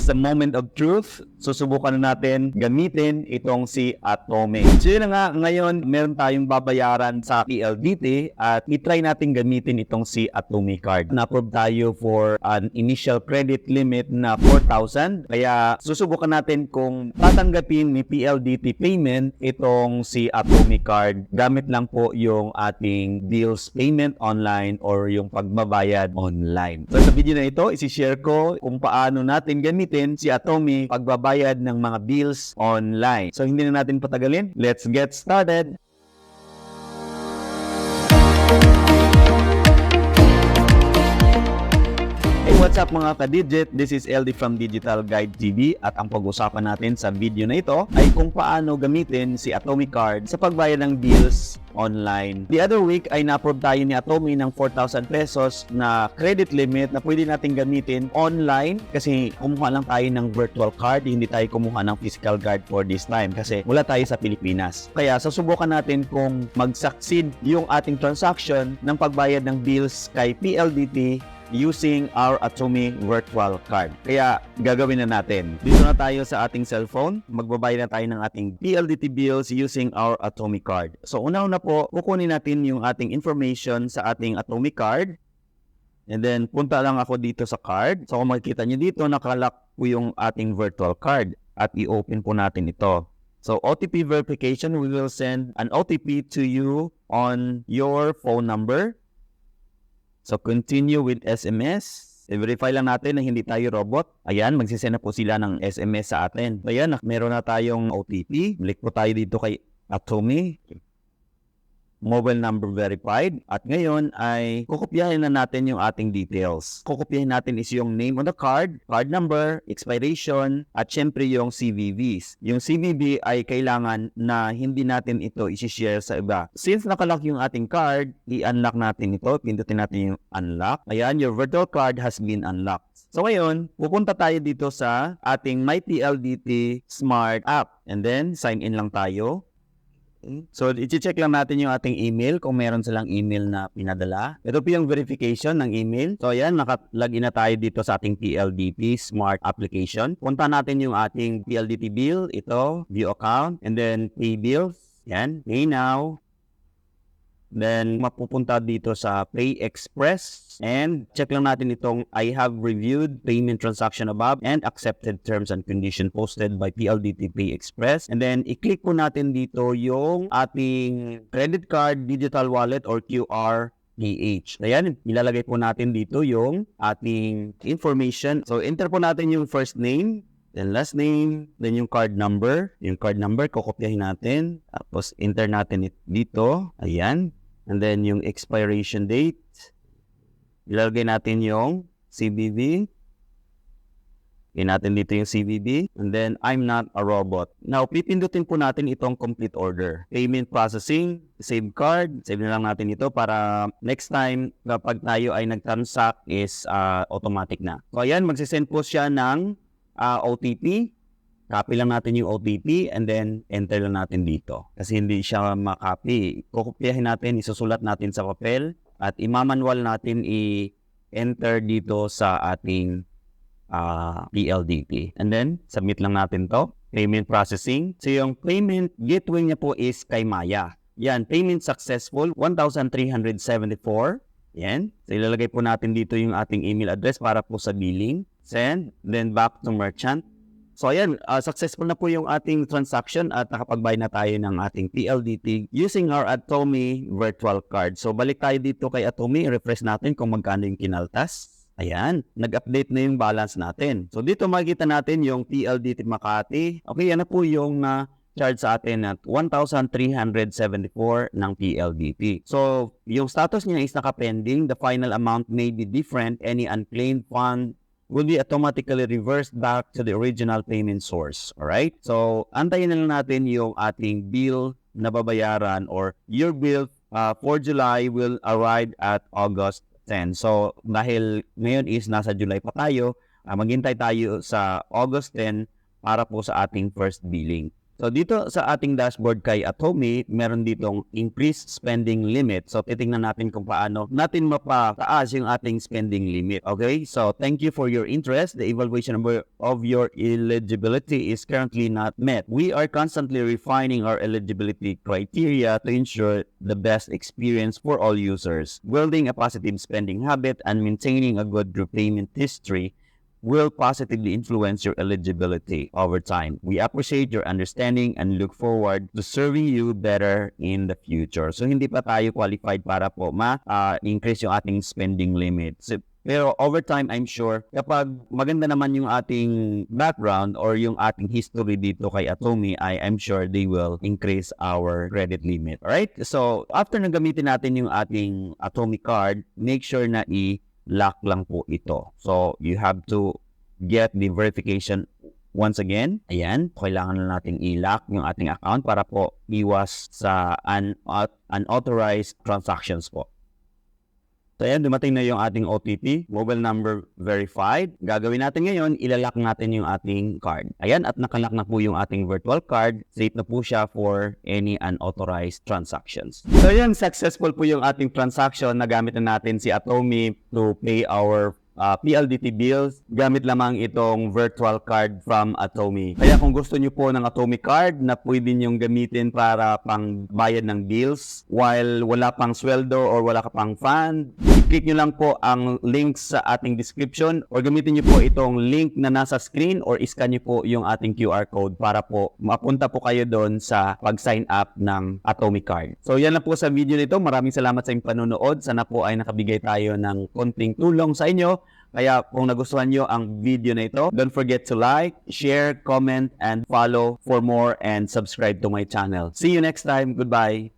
is the moment of truth. Susubukan na natin gamitin itong si Atome. So yun na nga, ngayon meron tayong babayaran sa PLDT at itry natin gamitin itong si Atome card. Na-approve tayo for an initial credit limit na 4,000. Kaya susubukan natin kung tatanggapin ni PLDT payment itong si Atome card gamit lang po yung ating bills payment online or yung pagbabayad online. So sa video na ito, isi-share ko kung paano natin gamitin si Atome pagbabayad ng mga bills online. So hindi na natin patagalin. Let's get started! Hey, what's up mga ka-digit? This is LD from Digital Guide TV at ang pag-usapan natin sa video na ito ay kung paano gamitin si Atome card sa pagbayad ng bills online. The other week ay na-approve tayo ni Atome ng 4,000 pesos na credit limit na pwede natin gamitin online kasi kumuha lang tayo ng virtual card, hindi tayo kumuha ng physical card for this time kasi wala tayo sa Pilipinas. Kaya susubukan natin kung mag-succeed yung ating transaction ng pagbayad ng bills kay PLDT using our Atome virtual card. Kaya gagawin na natin. Dito na tayo sa ating cellphone. Magbabayad na tayo ng ating PLDT bills using our Atome card. So una-una po, kukunin natin yung ating information sa ating Atome card. And then punta lang ako dito sa card. So kung makikita nyo dito, nakalock po yung ating virtual card. At i-open po natin ito. So OTP verification, we will send an OTP to you on your phone number. So, continue with SMS. I-verify lang natin na hindi tayo robot. Ayan, magsisend na po sila ng SMS sa atin. So, ayan, meron na tayong OTP. Balik po tayo dito kay Atome. Mobile number verified. At ngayon ay kukopyahin na natin yung ating details. Kukopyahin natin is yung name on the card, card number, expiration, at syempre yung CVVs. Yung CVV ay kailangan na hindi natin ito isi-share sa iba. Since nakalock yung ating card, i-unlock natin ito. Pindutin natin yung unlock. Ayan, your virtual card has been unlocked. So ngayon, pupunta tayo dito sa ating MyPLDT Smart App. And then, sign in lang tayo. So, i-check lang natin yung ating email kung meron silang email na pinadala. Ito po yung verification ng email. So, ayan, naka-login na tayo dito sa ating PLDT Smart Application. Punta natin yung ating PLDT bill. Ito, view account. And then, pay bills. Yan, pay now. Then, mapupunta dito sa Pay Express. And check lang natin itong I have reviewed payment transaction above and accepted terms and conditions posted by PLDT Pay Express. And then, i-click po natin dito yung ating credit card, digital wallet, or QR PH. Ayan, ilalagay po natin dito yung ating information. So, enter po natin yung first name, then last name, then yung card number. Yung card number, kukopyahin natin. Tapos, enter natin dito. Ayan. And then, yung expiration date. Ilalagay natin yung CVV. Ilagay natin dito yung CVV. And then, I'm not a robot. Now, pipindutin po natin itong complete order. Payment processing, save card. Save na lang natin ito para next time kapag tayo ay nag-transact is automatic na. So, ayan, magsisend po siya ng OTP. Copy lang natin yung OTP and then enter lang natin dito. Kasi hindi siya makopy. Kukopyahin natin, isusulat natin sa papel at imamanual natin i-enter dito sa ating PLDT. And then, submit lang natin to. Payment processing. So yung payment gateway niya po is kay Maya. Yan, payment successful, 1,374. Yan. So ilalagay po natin dito yung ating email address para po sa billing. Send, then back to merchant. So ayan, successful na po yung ating transaction at nakapag-buy na tayo ng ating PLDT using our Atome virtual card. So balik tayo dito kay Atome, refresh natin kung magkano yung kinaltas. Ayan, nag-update na yung balance natin. So dito makikita natin yung PLDT Makati. Okay, yan na po yung charge sa atin at 1,374 ng PLDT. So yung status niya is naka-pending. The final amount may be different. Any unclaimed fund will be automatically reversed back to the original payment source. Alright? So, antayin na lang natin yung ating bill na babayaran or your bill for July will arrive at August 10. So, dahil ngayon is nasa July pa tayo, maghintay tayo sa August 10 para po sa ating first billing. So dito sa ating dashboard kay Atomy, meron ditong increased spending limit. So titingnan natin kung paano natin mapataas yung ating spending limit. Okay? So thank you for your interest. The evaluation of your eligibility is currently not met. We are constantly refining our eligibility criteria to ensure the best experience for all users. Building a positive spending habit and maintaining a good repayment history will positively influence your eligibility over time. We appreciate your understanding and look forward to serving you better in the future. So hindi pa tayo qualified para po ma-increase yung ating spending limit. Pero over time, I'm sure, kapag maganda naman yung ating background or yung ating history dito kay Atomy, I'm sure they will increase our credit limit. Alright? So after na gamitin natin yung ating Atomy card, make sure na lock lang po ito. So, you have to get the verification once again. Ayan, kailangan na natin i-lock yung ating account para po iwas sa unauthorized transactions po. So ayan, dumating na yung ating OTP, mobile number verified. Gagawin natin ngayon, ilalock natin yung ating card. Ayan, at nakalock na po yung ating virtual card. Safe na po siya for any unauthorized transactions. So ayan, successful po yung ating transaction. Nagamit na natin si Atomy to pay our PLDT bills gamit lamang itong virtual card from Atomy. Kaya kung gusto nyo po ng Atomy card na pwede nyong gamitin para pang bayad ng bills while wala pang sweldo or wala ka pang fund, i-click nyo lang po ang link sa ating description or gamitin nyo po itong link na nasa screen or iscan nyo po yung ating QR code para po mapunta po kayo doon sa pag-sign up ng Atomy card. So yan lang po sa video nito. Maraming salamat sa inyong panonood. Sana po ay nakabigay tayo ng konting tulong sa inyo. Kaya kung nagustuhan nyo ang video na ito, don't forget to like, share, comment, and follow for more and subscribe to my channel. See you next time. Goodbye!